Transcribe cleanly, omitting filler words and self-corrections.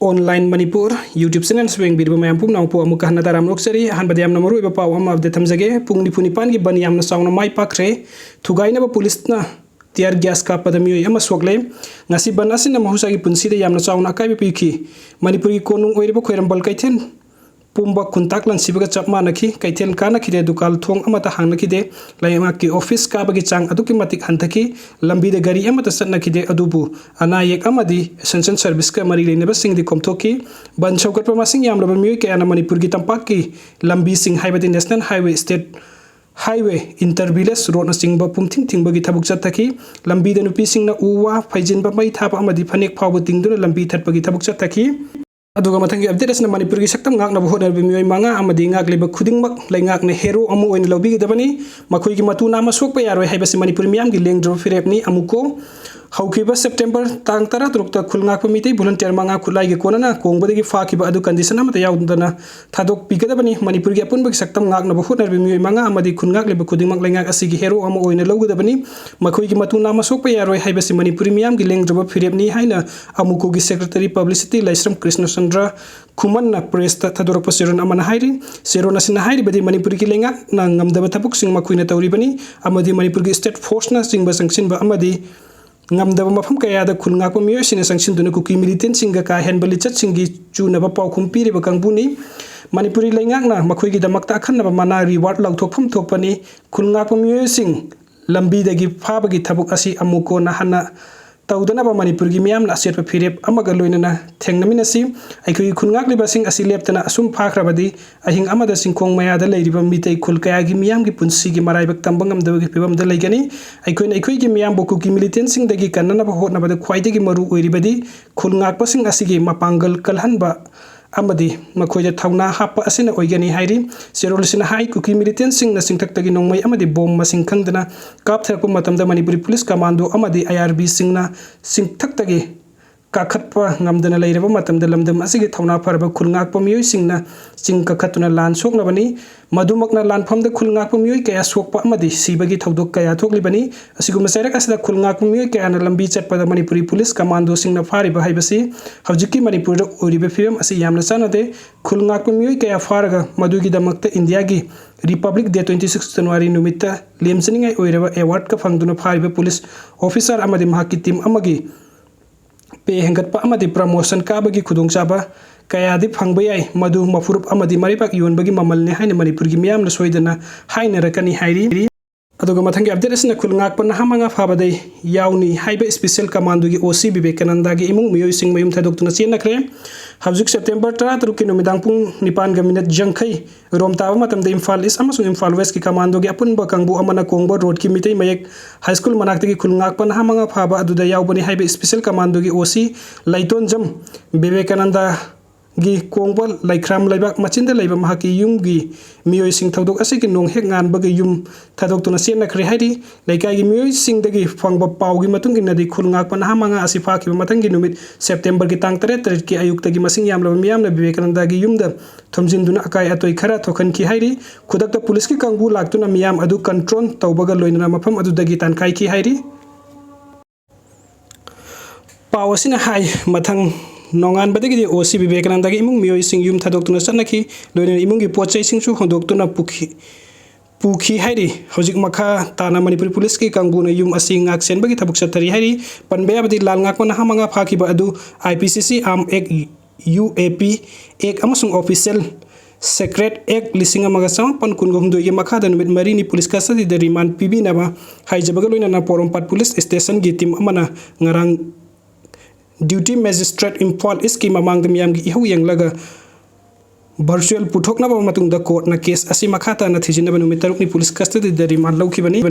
online Manipur YouTube channel स्वेंग बिरब मैम पुंग नाउ पो अमुक हन्ना ताराम लोकसरी हनबदे यामना मरु इबा पाव अमा अपडेट थमजगे पुंग निपुनि पान की बन यामना साउना माइ पाखरे थुगाइनबा पुलिसना टियर गैस का पदमियो यमा सोगले ngasi ban asina mahusa gi punsi de yamna sauna kai be piki manipuri konung oireba khoirambal kaithen pumba kuntak lan sibaga chapma nakhi kaithen kana khide dukal thong amata hangna khide laima ki office ka bagi chang aduki matik hanthaki lambi de gari amata satna khide adubu ana yek amadi essential service ka mari leineba sing di komthoki ban chaukat pa masing yamla ba mioi ka ana manipur gi tampak ki lambi sing highway national highway state highway intervillage road na singba pumthing thingba gi thabuk chathaki lambi da nupi singna uwa phaijin ba mai thapa amadi phanek phawba tingduna lambi thatpa gi thabuk chathaki aduga mathangi update asna manipur gi saktam ngak na bhona bi mioi manga amadi ngak leba khudingmak laingak ne hero amu oin lobi gi dabani makhoi gi matu nama sokpa yaroi haibasi manipur miyam gi lengdro firepni amuko haukiba september tang tara turukta khulngak pa mitei volunteer manga khulai gi konana kongbade gi fakiba adu condition amata yaudana thadok pigadabani manipur gi apunba gi saktam ngak na bhona bi mioi manga amadi khulngak leba khudingmak laingak asi gi hero amu oin logodabani makhoi gi matu nama sokpa yaroi haibasi manipur miyam gi lengdro firepni haina amuko gi secretary publicity laisram krishna Chandra Kuman na press ta thadorok pasiron amana hairi seron asina hairi badi manipur ki lenga na ngamdaba thabuk sing makuina tawribani amadi manipur ki state force na singba sangsin ba amadi ngamdaba mafam kaya da khulnga ko miyo sine sangsin duna kuki militant singa ka henbali chat singi chuna ba paw khumpiri ba kangbuni manipuri lenga na makhoi gi damak ta khanna ba mana reward lauthokphum thokpani khulnga ko miyo sing lambi dagi phaba gi thabuk asi amuko na hana तौदना Manipur की मियाम asset फिरेप लोनना थेंगनमिनसी अखोई खुनगाक लिबसिंग असि लेप्तना assume फाख्रबदी अहिंग अमद सिंखोंग मयाद लेरिबा मितै खुल कया की मियाम की पुंसी की मराइबक तंबंग अमदबगी फिबम the लेगनी अखोइन अखोई की मियाम बोकु की मिलिटेंट सिंग दगी कन्नना होटनबद ख्वाइदगी मरु ओइरिबदी खुलगाक pushing असिगी मपांगल कलहनबा amadi makhoida thauna hapa asina oigani hairi serolsina hai kuki militant sing na singthak nongmai amadi bom masing khangdana kap tharpa matamda manipuri police commando amadi IRB singna singthak tagi kakhatpa ngamdana leiraba matamda lamdam asigi thauna farba khulngak pa mioi singna sing kakhatuna lan soknabani madumakna lan phamda khulngak pa mioi kaya sokpa amadi sibagi thodok kaya thoklibani asiguma sairak asida khulngak pa mioi kaya na lambi chatpada manipuri police commando singna fariba haibasi hawjiki manipur da oribe film asi yamna chanade khulngak pa mioi kaya faraga madugi damakta india gi republic day 26 january numitta lemchningai oiraba award ka phangduna fariba police officer amadi mahaki team amagi पे हेंगटपा अमदी promotion काबगी खुदोंचाबा कयादि फंगबयाई मधु मफुरुप अमदी मरिपाक योनबगी ममलने हाइन मणिपुर की मियाम सोइदना हाइनरकनी हाइरी अदुगा मथंगी update असना खुलंगाक पन हामंगा फाबदै याउनी highway special commando की ओसी विवेकानंदा की इमुंग मियोय सिंग मयुम थादोक्तुना चेनखरे हबजुक September 13 की नुमिदांग पुंग 9 minute जंखै रोमताबा मतमदे इम्फाल ईस्ट अमसुंग इम्फाल वेस्ट की कमांडो की अपुनबा कांगबु अमना कोंगबो रोड की मितै मयक हाई स्कूल मनाक्तगी खुलंगाक पन हामंगा फाबा अदुदा याउबनी हाइबे स्पेशल कमांडो की ओसी लाइटोन जम विवेकानंदा गी कोंगबल लाइख्राम लाइबाक मचिंदा लाइबा महाकी युम गी मियोय सिंग थौदोक असे की नोंग हेक गान बगे युम थादोक्तुना सेनखरे हाइरी लाइकाई गी मियोय सिंग दगी फंगबा पावगी मतुंग इनदी खुलंगाक पन हामंगा असि फाखिबा मतंगी नुमित सेप्टेम्बर की तांग 3 की अयुक्तगी मसिंग यामलबा मियामना विवेकानंदा गी युमदा थमजिनदुना अकाय अतोय खरा थोखन की हाइरी खुदकता पुलिस की कांगबु लाक्तुना मियाम अदु कंट्रोल तौबगा लोइना मफम अदुदगी तानकाई की हाइरी पावसिना हाई मथंग नोंगान बदगी ओसी विवेकानंदा की इमुंग मियोय सिंग युम थादोक्तुना चनखी लोइना इमुंग की पोचै सिंगसु होंदोक्तुना पुखी हाइरी हौजिक मखा ताना मणिपुर पुलिस की कांगबुना युम असि ngak senbagi thabuk chathari hairi panbeyabadi lal ngakpana hamanga phakiba adu IPCC am ek UAP ek amasung official secret ek lising amaga sam pan kungo ye makha da numit mari ni police custody da remand pibi naba haijabaga loina na porompat police station gi team amana ngarang duty magistrate imphal iski mamang da miyam gi ihu yanglaga virtual puthokna ba matung da court na case asi makhata na thijina banu mitaruk ni police custody da remand lauki bani